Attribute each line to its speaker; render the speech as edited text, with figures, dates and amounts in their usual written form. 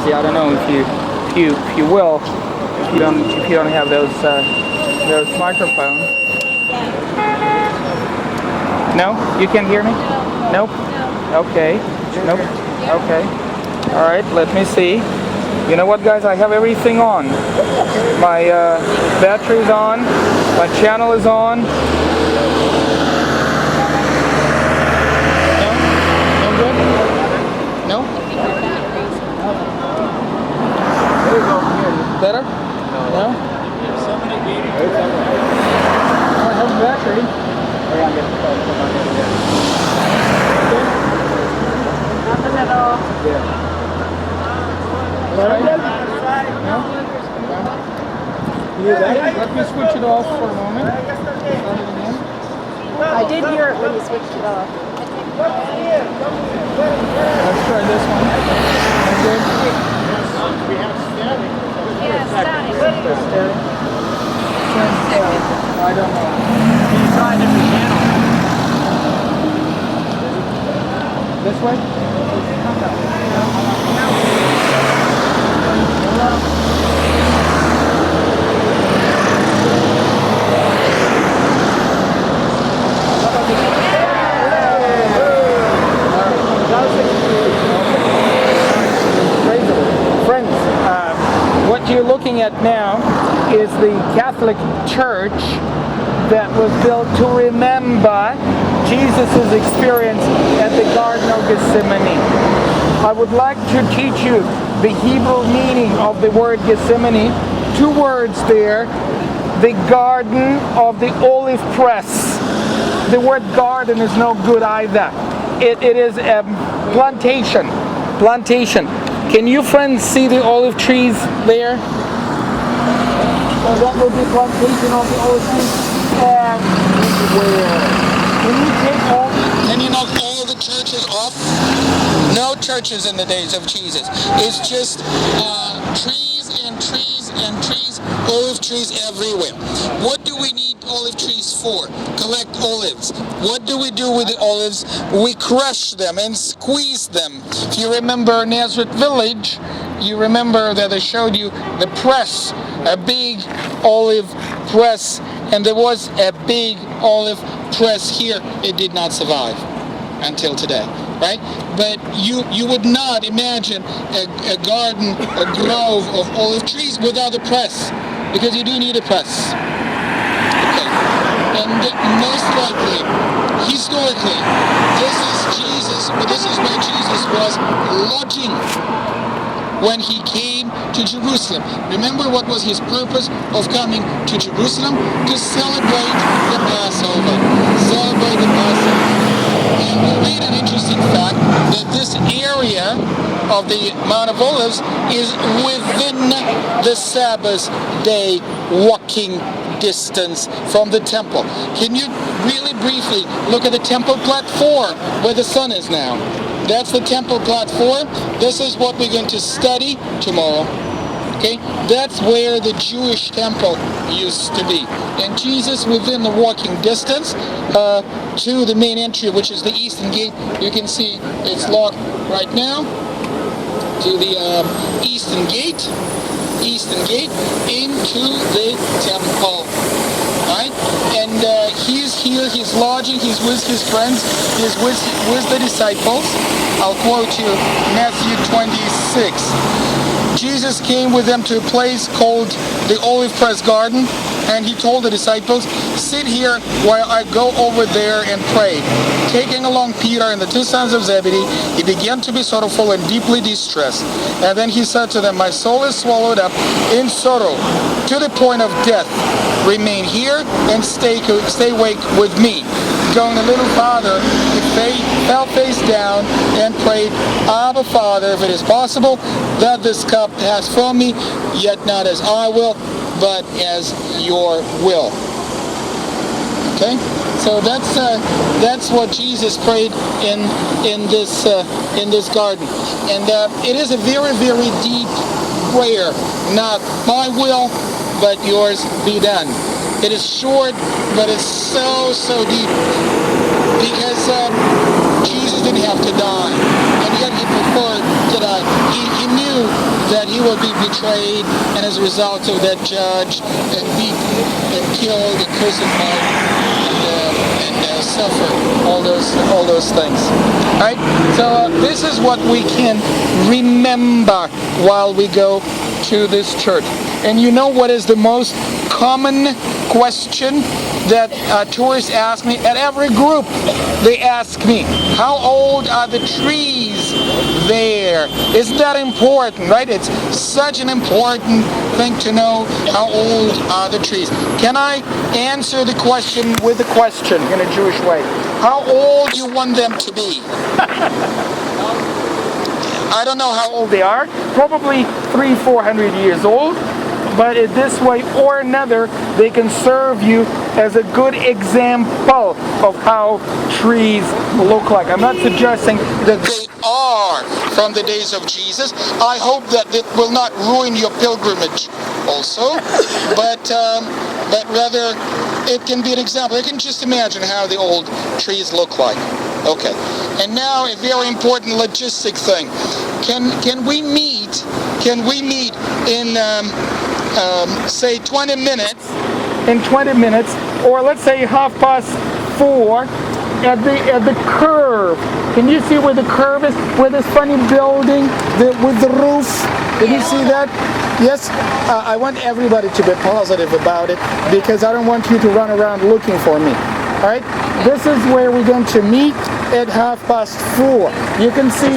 Speaker 1: noisy. I don't know if you will, if you don't have those microphones. No, you can't hear me. Nope. Okay. Nope. Okay. All right. Let me see. You know what, guys? I have everything on. My battery's on. My channel is on. No good. No. There you go. Better? No. I have a battery.
Speaker 2: Nothing at all.
Speaker 1: Let me switch it off for a moment.
Speaker 2: I did hear it when you switched it off.
Speaker 1: Let's try this one. Okay.
Speaker 3: We have static.
Speaker 2: Yeah, static.
Speaker 1: I don't know.
Speaker 3: Can you try a different channel?
Speaker 1: This way? Friends, what you're looking at now is the Catholic Church that was built to remember Jesus' experience at the Garden of Gethsemane. I would like to teach you the Hebrew meaning of the word Gethsemane. Two words there. The Garden of the Olive Press. The word garden is no good either. It is a plantation. Plantation. Can you friends see the olive trees there? So that would be plantation of the olive trees everywhere. Can you knock all the churches off? No churches in the days of Jesus. It's just trees and trees and trees, olive trees everywhere. What do we need olive trees for? Collect olives. What do we do with the olives? We crush them and squeeze them. If you remember Nazareth Village, you remember that I showed you the press, a big olive press, and there was a big olive press here. It did not survive until today, right? But you would not imagine a garden, a grove of olive trees without a press, because you do need a press. Okay, and most likely, historically, this is where Jesus was lodging when he came to Jerusalem. Remember what was his purpose of coming to Jerusalem? To celebrate the Passover. Celebrate the Passover. And we read an interesting fact that this area of the Mount of Olives is within the Sabbath day walking distance from the temple. Can you really briefly look at the temple platform where the sun is now? That's the temple platform. This is what we're going to study tomorrow. Okay, that's where the Jewish temple used to be. And Jesus, within the walking distance to the main entry, which is the eastern gate, you can see it's locked right now to the eastern gate into the temple. Right? And he's here, he's lodging, he's with his friends, he's with the disciples. I'll quote you Matthew 26. Jesus came with them to a place called the Olive Press Garden, and he told the disciples, sit here while I go over there and pray. Taking along Peter and the two sons of Zebedee, he began to be sorrowful and deeply distressed. And then he said to them, my soul is swallowed up in sorrow to the point of death. Remain here and stay awake with me. Going a little farther, he fell face down and prayed, Abba, Father, if it is possible, that this cup pass from me, yet not as I will, but as your will. Okay, so that's what Jesus prayed in this garden, and it is a very, very deep prayer. Not my will, but yours be done. It is short, but it's so deep, because Jesus didn't have to die, and yet he preferred to die. He knew will be betrayed, and as a result of that, judged and beaten and killed and crucified and suffer all those things. All right. So this is what we can remember while we go to this church. And you know what is the most common question that tourists ask me at every group? They ask me, how old are the trees there? Isn't that important, right? It's such an important thing to know, how old are the trees. Can I answer the question with a question in a Jewish way? How old you want them to be? I don't know how old they are. Probably 300-400 years old. But in this way or another, they can serve you as a good example of how trees look like. I'm not suggesting that they are from the days of Jesus. I hope that it will not ruin your pilgrimage also, but rather it can be an example. You can just imagine how the old trees look like. Okay, and now a very important logistic thing. Can we meet in say 20 minutes? In 20 minutes, or let's say 4:30 at the curve. Can you see where the curve is? Where this funny building with the roof? Can you see that? Yes. I want everybody to be positive about it because I don't want you to run around looking for me. All right. This is where we're going to meet at 4:30. You can see